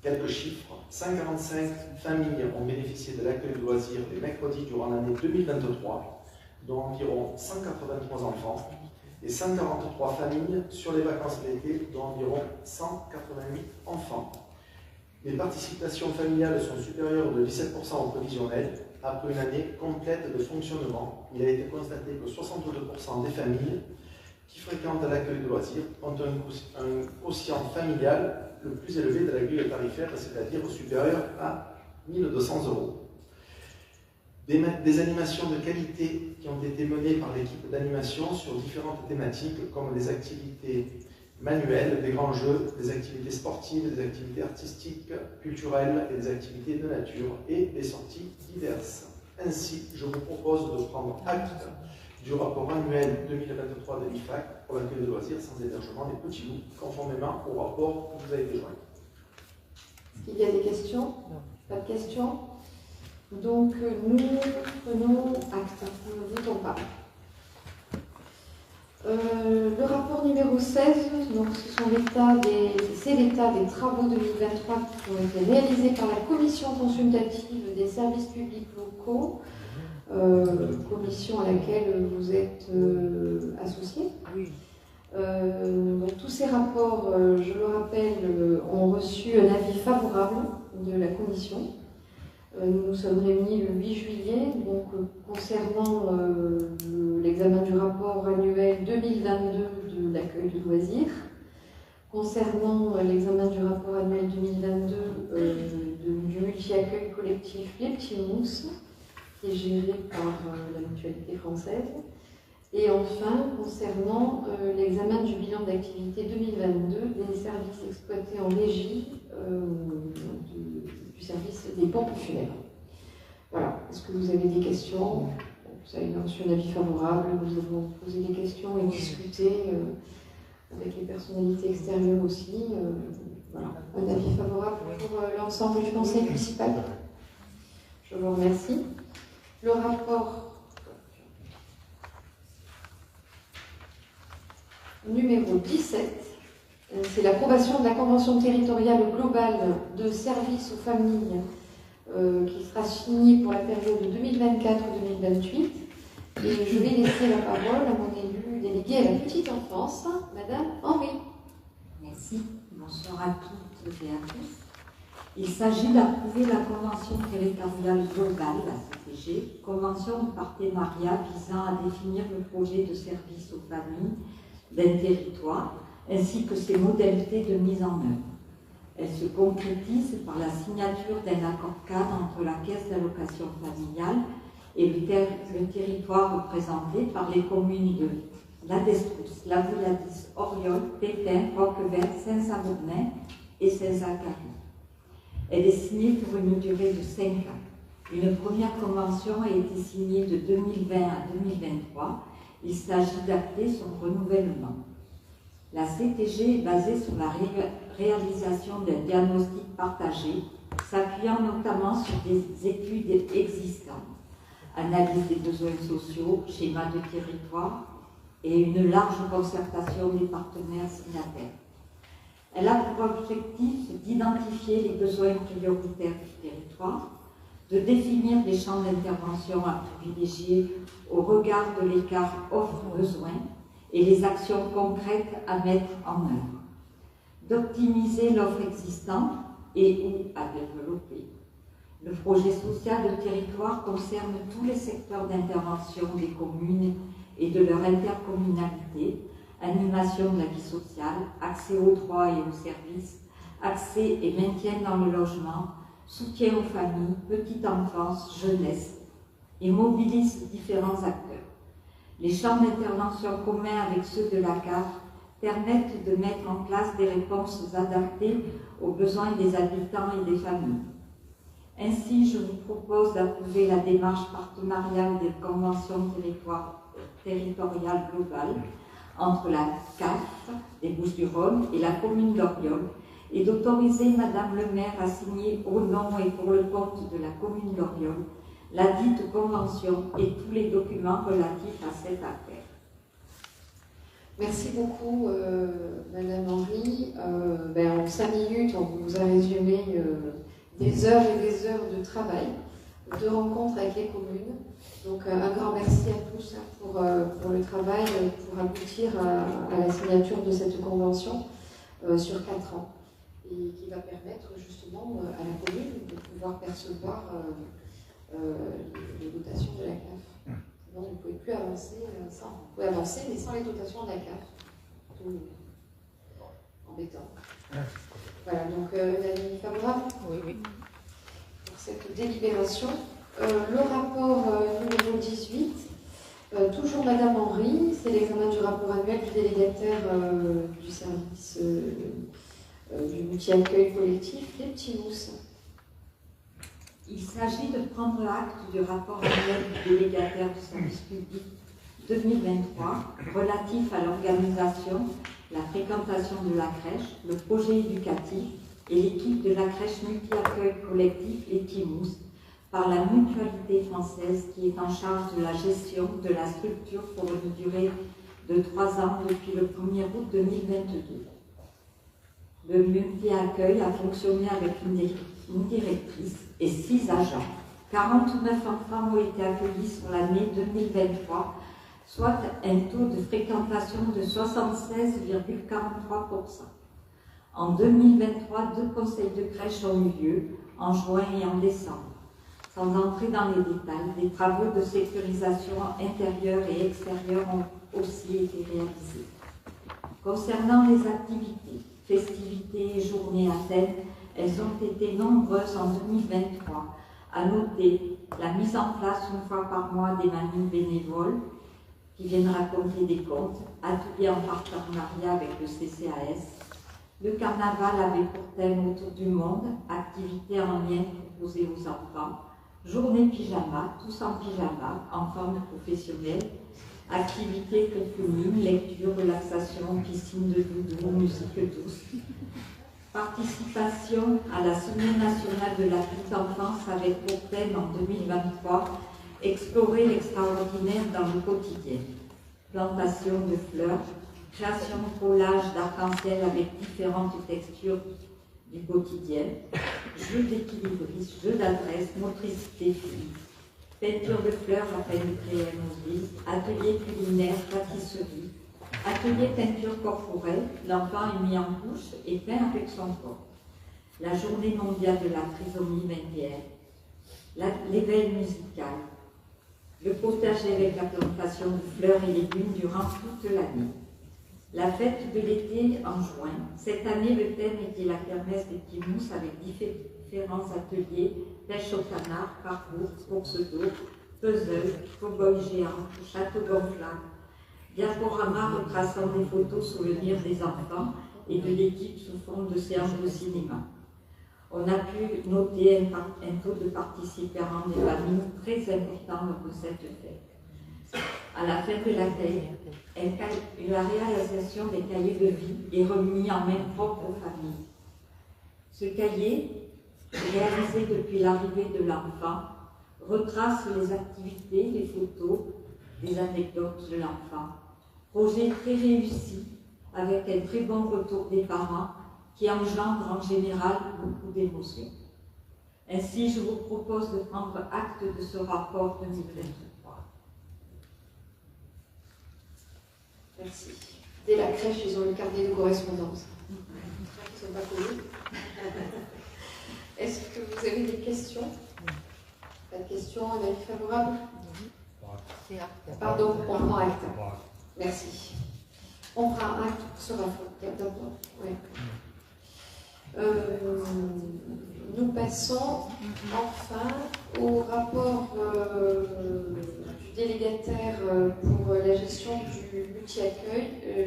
Speaker 6: Quelques chiffres, 145 familles ont bénéficié de l'accueil de loisirs les mercredis durant l'année 2023, dont environ 183 enfants, et 143 familles sur les vacances d'été, dont environ 188 enfants. Les participations familiales sont supérieures de 17% au prévisionnel. Après une année complète de fonctionnement, il a été constaté que 62% des familles qui fréquentent l'accueil de loisirs ont un quotient familial le plus élevé de la grille tarifaire, c'est-à-dire supérieur à 1 200 €. Des animations de qualité qui ont été menées par l'équipe d'animation sur différentes thématiques comme les activités manuelles, des grands jeux, des activités sportives, des activités artistiques, culturelles et des activités de nature et des sorties diverses. Ainsi, je vous propose de prendre acte du rapport annuel 2023 de l'IFAC pour l'accueil de loisirs sans hébergement des petits loups, conformément au rapport qui vous a été joint.
Speaker 1: Est-ce qu'il y a des questions? Non. Pas de questions? Donc, nous prenons acte. Nous ne votons pas. Le rapport numéro 16, donc c'est l'état des travaux 2023 qui ont été réalisés par la commission consultative des services publics locaux, commission à laquelle vous êtes associés. Oui. Donc, tous ces rapports, je le rappelle, ont reçu un avis favorable de la commission. Nous nous sommes réunis le 8 juillet, donc concernant l'examen du rapport annuel 2022 de l'accueil de loisirs, concernant l'examen du rapport annuel 2022 du multi-accueil collectif Les Petits Mousses, qui est géré par la Mutualité française, et enfin concernant l'examen du bilan d'activité 2022 des services exploités en régie du service des pompes funèbres. Voilà. Est-ce que vous avez des questions? Vous avez reçu un avis favorable, nous avons posé des questions et discuté avec les personnalités extérieures aussi. Voilà. Un avis favorable pour l'ensemble du conseil municipal. Je vous remercie. Le rapport numéro 17, c'est l'approbation de la convention territoriale globale de services aux familles qui sera signée pour la période 2024-2028. Et je vais laisser la parole à mon élu délégué à la petite enfance, Madame Henry.
Speaker 7: Merci. Bonsoir à toutes et à tous. Il s'agit d'approuver la convention territoriale globale, la CTG, convention de partenariat visant à définir le projet de service aux familles d'un territoire, ainsi que ses modalités de mise en œuvre. Elle se concrétise par la signature d'un accord cadre entre la Caisse d'allocation familiale et le territoire représenté par les communes de La Destrousse, La Vouladis, Oriol, Pétain, Roquevert, Saint-Sabournin et Saint-Zacharie. Elle est signée pour une durée de 5 ans. Une première convention a été signée de 2020 à 2023. Il s'agit d'acter son renouvellement. La CTG est basée sur la réalisation d'un diagnostic partagé, s'appuyant notamment sur des études existantes, analyse des besoins sociaux, schéma de territoire et une large concertation des partenaires signataires. Elle a pour objectif d'identifier les besoins prioritaires du territoire, de définir les champs d'intervention à privilégier au regard de l'écart offre-besoin et les actions concrètes à mettre en œuvre, d'optimiser l'offre existante et ou à développer. Le projet social de territoire concerne tous les secteurs d'intervention des communes et de leur intercommunalité, animation de la vie sociale, accès aux droits et aux services, accès et maintien dans le logement, soutien aux familles, petite enfance, jeunesse, et mobilise différents acteurs. Les champs d'intervention communs avec ceux de la CAF permettent de mettre en place des réponses adaptées aux besoins des habitants et des familles. Ainsi, je vous propose d'approuver la démarche partenariale des conventions territoriales globales entre la CAF des Bouches-du-Rhône et la commune d'Oriol et d'autoriser Madame le maire à signer au nom et pour le compte de la commune d'Oriol la dite convention et tous les documents relatifs à cette affaire.
Speaker 1: Merci beaucoup, Madame Henry. En 5 minutes, on vous a résumé des heures et des heures de travail, de rencontres avec les communes. Donc, un grand merci à tous pour le travail, pour aboutir à la signature de cette convention sur 4 ans, et qui va permettre justement à la commune de pouvoir percevoir les dotations de la CAF. Non, vous ne pouvez plus avancer sans. Vous pouvez avancer, mais sans les dotations de la CAF. Tout embêtant. Voilà, donc un avis favorable pour cette délibération. Le rapport numéro 18, toujours Madame Henry, c'est l'examen du rapport annuel du délégataire du service du multi-accueil collectif, les petits mousses.
Speaker 7: Il s'agit de prendre acte du rapport annuel du délégataire du service public 2023 relatif à l'organisation, la fréquentation de la crèche, le projet éducatif et l'équipe de la crèche multi-accueil collectif Les Petits Mousses par la Mutualité française qui est en charge de la gestion de la structure pour une durée de 3 ans depuis le 1er août 2022. Le multi-accueil a fonctionné avec une directrice et 6 agents. 49 enfants ont été accueillis sur l'année 2023, soit un taux de fréquentation de 76,43%. En 2023, 2 conseils de crèche ont eu lieu, en juin et en décembre. Sans entrer dans les détails, des travaux de sécurisation intérieure et extérieure ont aussi été réalisés. Concernant les activités, festivités et journées à thème, elles ont été nombreuses en 2023. À noter la mise en place une fois par mois des mamies bénévoles qui viennent raconter des contes, ateliers en partenariat avec le CCAS. Le carnaval avait pour thème autour du monde, activités en lien proposées aux enfants, journée pyjama, tous en pyjama, enfants et professionnels, activités féminines, lecture, relaxation, piscine de doudou, musique douce. Participation à la Semaine nationale de la petite enfance avec pour thème en 2023 explorer l'extraordinaire dans le quotidien. Plantation de fleurs, création de collage d'arc-en-ciel avec différentes textures du quotidien, jeu d'équilibrisme, jeu d'adresse, motricité fine, peinture de fleurs à peine créée atelier culinaire, pâtisserie, atelier peinture corporelle, l'enfant est mis en couche et peint avec son corps. La journée mondiale de la trisomie 21, l'éveil musical, le potager avec la plantation de fleurs et légumes durant toute l'année. La fête de l'été en juin. Cette année, le thème était la kermesse des petits mousses avec différents ateliers, pêche au canard, parcours, course d'eau, puzzle, cow-boy géant, château gonflable, diaporama retraçant des photos souvenirs des enfants et de l'équipe sous forme de séances de cinéma. On a pu noter un taux de participants des familles très important lors de cette fête. À la fin de l'accueil, la réalisation des cahiers de vie est remis en main propre aux familles. Ce cahier, réalisé depuis l'arrivée de l'enfant, retrace les activités, les photos, les anecdotes de l'enfant. Projet très réussi, avec un très bon retour des parents qui engendre en général beaucoup d'émotions. Ainsi, je vous propose de prendre acte de ce rapport 2023.
Speaker 1: Merci. Dès la crèche, ils ont le carnet de correspondance. J'espère qu'ils ne sont pas connus. Est-ce que vous avez des questions? Pas de questions? Un avis favorable? Pardon, on prend acte. Merci. On prend acte pour ce rapport. Ouais. Nous passons enfin au rapport du délégataire pour la gestion du multi-accueil,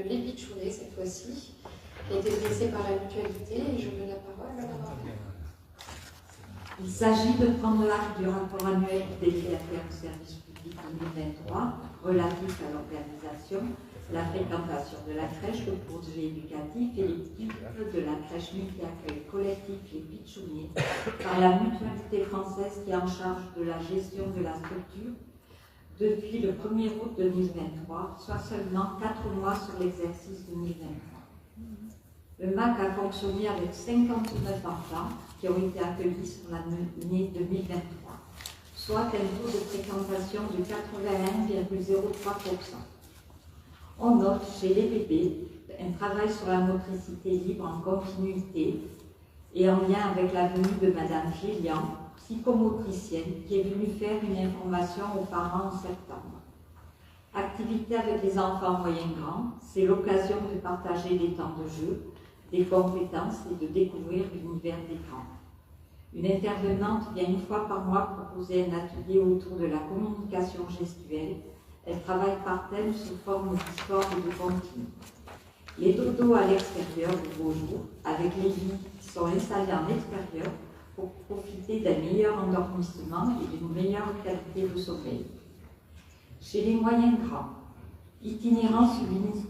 Speaker 1: les Pitchounets cette fois-ci, qui a été dressé par la mutualité, et je donne la parole à Madame Arnaud.
Speaker 7: Il s'agit de prendre acte du rapport annuel du délégataire au service public 2023 relatif à l'organisation, la fréquentation de la crèche, le projet éducatif et l'équipe de la crèche multi-accueil collectif Les Pitchounets par la mutualité française qui est en charge de la gestion de la structure depuis le 1er août 2023, soit seulement 4 mois sur l'exercice 2023. Le MAC a fonctionné avec 59 enfants qui ont été accueillis sur l'année 2023, soit un taux de fréquentation de 81,03%. On note chez les bébés un travail sur la motricité libre en continuité et en lien avec la venue de Madame Gillian, psychomotricienne, qui est venue faire une information aux parents en septembre. Activité avec les enfants moyens grands, c'est l'occasion de partager des temps de jeu, des compétences et de découvrir l'univers des grands. Une intervenante vient une fois par mois proposer un atelier autour de la communication gestuelle. Elle travaille par thème sous forme d'histoire et de continu. Les dodos à l'extérieur de beaux jours, avec les lits qui sont installés en extérieur pour profiter d'un meilleur endormissement et d'une meilleure qualité de sommeil. Chez les moyens grands, itinérance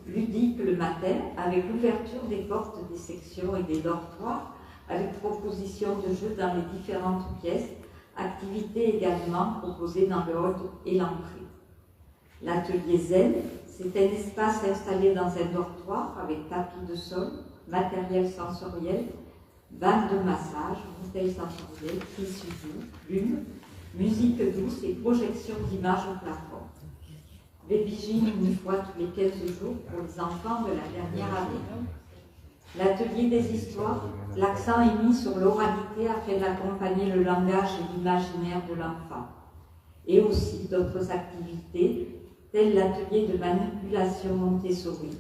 Speaker 7: ludique le matin avec l'ouverture des portes des sections et des dortoirs, avec proposition de jeux dans les différentes pièces, activités également proposées dans le hall et l'entrée. L'atelier Zen, c'est un espace installé dans un dortoir avec tapis de sol, matériel sensoriel, bain de massage, bouteilles sensorielles, tissu doux, plumes, musique douce et projection d'images au plafond. Baby Gym une fois tous les 15 jours pour les enfants de la dernière année. L'atelier des histoires, l'accent est mis sur l'oralité afin d'accompagner le langage et l'imaginaire de l'enfant. Et aussi d'autres activités tels l'atelier de manipulation Montessori,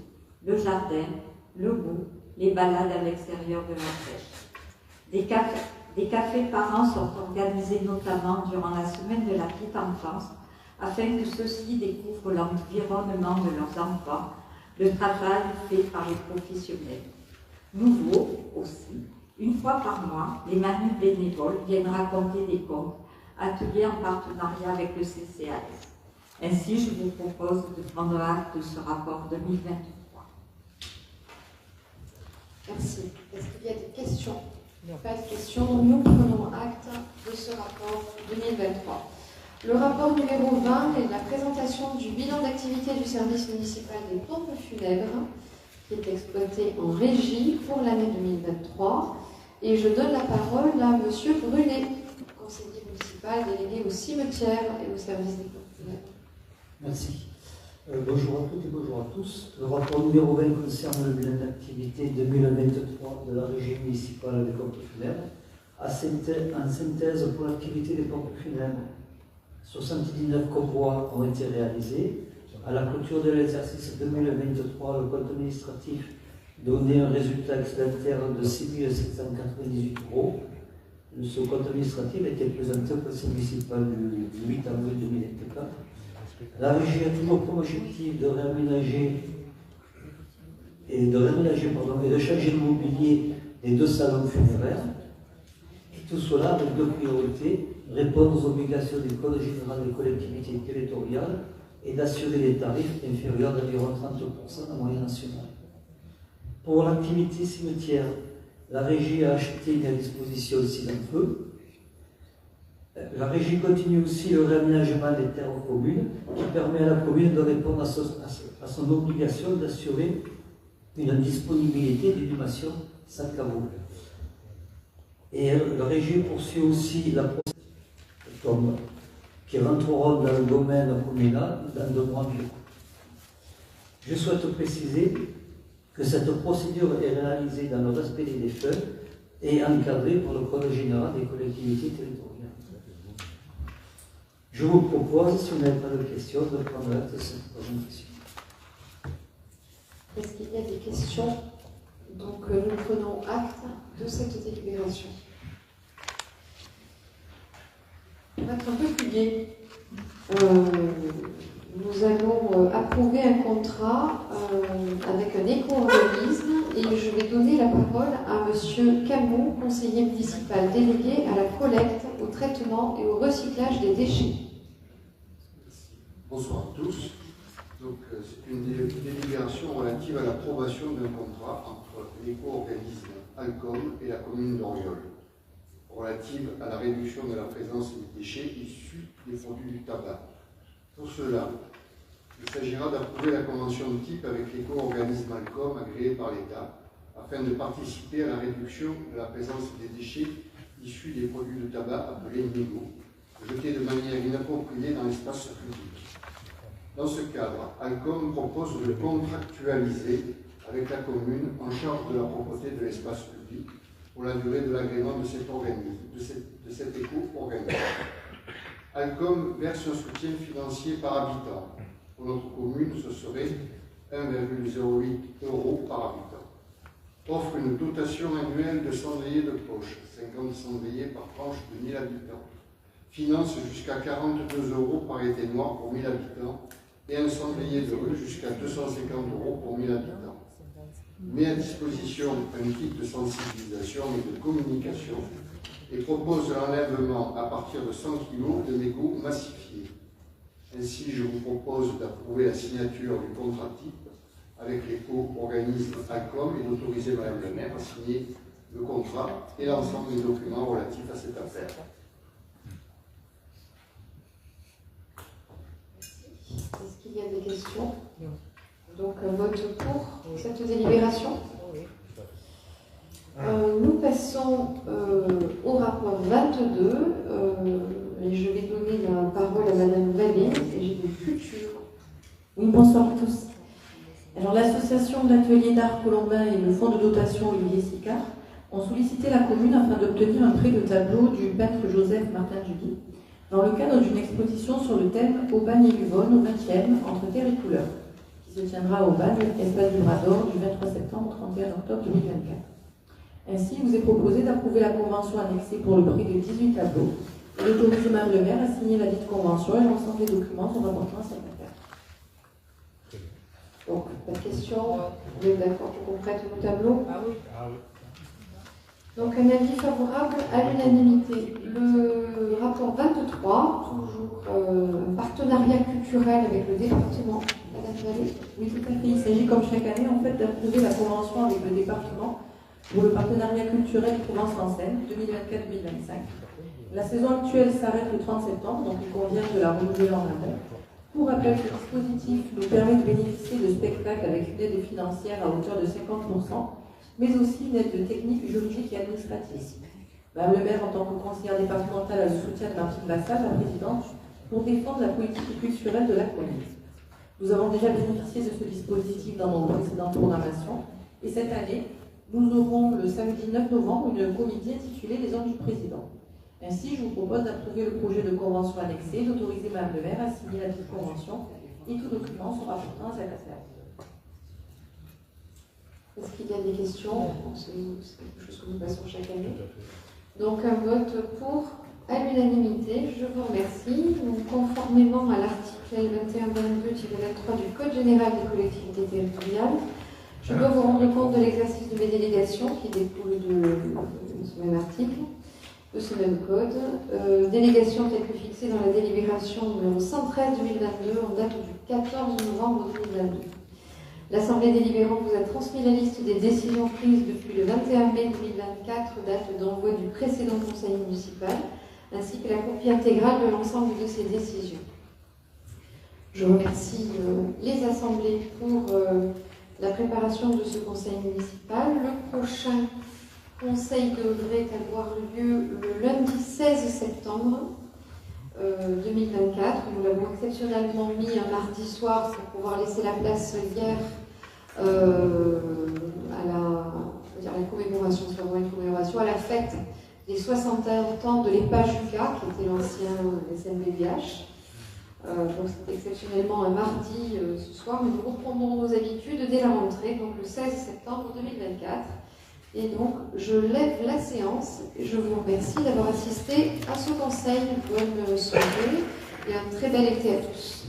Speaker 7: le jardin, le goût, les balades à l'extérieur de la crèche. Des cafés parents sont organisés notamment durant la semaine de la petite enfance afin que ceux-ci découvrent l'environnement de leurs enfants, le travail fait par les professionnels. Nouveau aussi, une fois par mois, les manus bénévoles viennent raconter des contes, ateliers en partenariat avec le CCAS. Ainsi, je vous propose de prendre acte de ce rapport 2023.
Speaker 1: Merci. Est-ce qu'il y a des questions? Pas de questions. Nous prenons acte de ce rapport 2023. Le rapport numéro 20 est la présentation du bilan d'activité du service municipal des pompes funèbres, qui est exploité en régie pour l'année 2023. Et je donne la parole à M. Brunet, conseiller municipal délégué au cimetière et au service des pompes funèbres.
Speaker 8: Merci. Bonjour à toutes et bonjour à tous. Le rapport numéro 20 concerne le bilan d'activité 2023 de la régie municipale des pompes funèbres. En synthèse, pour l'activité des pompes funèbres, 79 convois ont été réalisés. À la clôture de l'exercice 2023, le compte administratif donnait un résultat excédentaire de 6 798 €. Ce compte administratif a été présenté au conseil municipal du 8 avril 2024. La régie a toujours comme objectif de réaménager et de changer le mobilier des 2 salons funéraires. Et tout cela avec 2 priorités: répondre aux obligations du Code général des collectivités territoriales et d'assurer des tarifs inférieurs d'environ 30% à la moyenne nationale. Pour l'activité cimetière, la régie a acheté une disposition aussi d'un feu. La régie continue aussi le réaménagement des terres aux communes, qui permet à la commune de répondre à son obligation d'assurer une disponibilité d'inhumation sans caveau. Et la régie poursuit aussi la procédure de tombes qui rentreront dans le domaine communal dans 2 mois environ. Je souhaite préciser que cette procédure est réalisée dans le respect des défunts et encadrée par le Code général des collectivités territoriales. Je vous propose, si vous n'avez pas de questions, de prendre acte de cette présentation.
Speaker 1: Est-ce qu'il y a des questions? Donc nous prenons acte de cette délibération. On va être un peu plus gai. Nous allons approuver un contrat avec un éco-organisme et je vais donner la parole à Monsieur Camot, conseiller municipal délégué à la collecte, au traitement et au recyclage des déchets.
Speaker 9: Bonsoir à tous. Donc, c'est une délibération relative à l'approbation d'un contrat entre l'éco-organisme Alcom et la commune d'Oriol, relative à la réduction de la présence des déchets issus des produits du tabac. Pour cela, il s'agira d'approuver la convention de type avec l'éco-organisme Alcom agréé par l'État, afin de participer à la réduction de la présence des déchets issus des produits de tabac appelés mégots, jetés de manière inappropriée dans l'espace public. Dans ce cadre, Alcom propose de contractualiser avec la commune en charge de la propreté de l'espace public pour la durée de l'agrément de cet organisme, de cet éco-organisme. Alcom verse un soutien financier par habitant. Pour notre commune, ce serait 1,08 € par habitant. Offre une dotation annuelle de cendriers de poche, 50 cendriers par tranche de 1000 habitants. Finance jusqu'à 42 € par été noir pour 1000 habitants et un cendrier de rue jusqu'à 250 € pour 1000 habitants. Met à disposition un kit de sensibilisation et de communication et propose l'enlèvement à partir de 100 kg de mégots massifiés. Ainsi, je vous propose d'approuver la signature du contrat type avec l'éco-organisme Alcom et d'autoriser Madame le maire à signer le contrat et l'ensemble des documents relatifs à cette affaire.
Speaker 1: Est-ce qu'il y a des questions? Donc, vote pour cette délibération. Nous passons au rapport 22 et je vais donner la parole à Madame Vallée, CG de Culture.
Speaker 10: Oui, bonsoir à tous. Alors, l'association d'ateliers d'art Colombin et le fonds de dotation Olivier Sicard ont sollicité la commune afin d'obtenir un prêt de tableau du peintre Joseph Martin-Judy dans le cadre d'une exposition sur le thème Aubagne et Luvonne au 20e entre terre et couleur, qui se tiendra au Bagne, espace du Bras d'Or, du 23 septembre au 31 octobre 2024. Ainsi, il vous est proposé d'approuver la convention annexée pour le prix de 18 tableaux et d'autoriser Madame le maire à signer la dite convention et l'ensemble des documents sont rapportant à cette affaire.
Speaker 1: Donc, pas de questions? Vous êtes d'accord pour qu'on prête nos tableaux?
Speaker 10: Ah oui.
Speaker 1: Donc, un avis favorable à l'unanimité. Le rapport 23, toujours un partenariat culturel avec le département. Madame Vallée.
Speaker 10: Oui, tout à fait. Il s'agit, comme chaque année, en fait, d'approuver la convention avec le département pour le partenariat culturel Provence en Seine 2024-2025. La saison actuelle s'arrête le 30 septembre, donc il convient de la renouveler en amont. Pour rappel, ce dispositif nous permet de bénéficier de spectacles avec une aide financière à hauteur de 50%, mais aussi une aide technique, juridique et administrative. Madame le maire, en tant que conseillère départementale, a le soutien de Martine Bassal, la présidente, pour défendre la politique culturelle de la commune. Nous avons déjà bénéficié de ce dispositif dans nos précédentes programmations, et cette année, nous aurons le samedi 9 novembre une comédie intitulée Les Hommes du Président. Ainsi, je vous propose d'approuver le projet de convention annexée, d'autoriser Madame le maire à signer la petite convention et tout document sera rapportant à cette affaire.
Speaker 1: Est-ce qu'il y a des questions? C'est quelque chose que nous passons chaque année. Donc un vote pour à l'unanimité. Je vous remercie. Donc, conformément à l'article L2122-23 du Code général des collectivités territoriales, je dois vous rendre compte de l'exercice de mes délégations qui découlent de ce même article, de ce même code. Délégation telle que fixée dans la délibération numéro 113-2022 en date du 14 novembre 2022. L'Assemblée délibérante vous a transmis la liste des décisions prises depuis le 21 mai 2024, date d'envoi du précédent conseil municipal, ainsi que la copie intégrale de l'ensemble de ces décisions. Je remercie les assemblées pour la préparation de ce conseil municipal. Le prochain conseil devrait avoir lieu le lundi 16 septembre 2024. Nous l'avons exceptionnellement mis un mardi soir pour pouvoir laisser la place hier à la commémoration, c'est vraiment une commémoration, à la fête des 60 ans de l'EPA Juca, qui était l'ancien SNBVH. Donc c'est exceptionnellement un mardi ce soir, mais nous reprendrons nos habitudes dès la rentrée, donc le 16 septembre 2024. Et donc je lève la séance et je vous remercie d'avoir assisté à ce conseil. Bonne soirée et un très bel été à tous.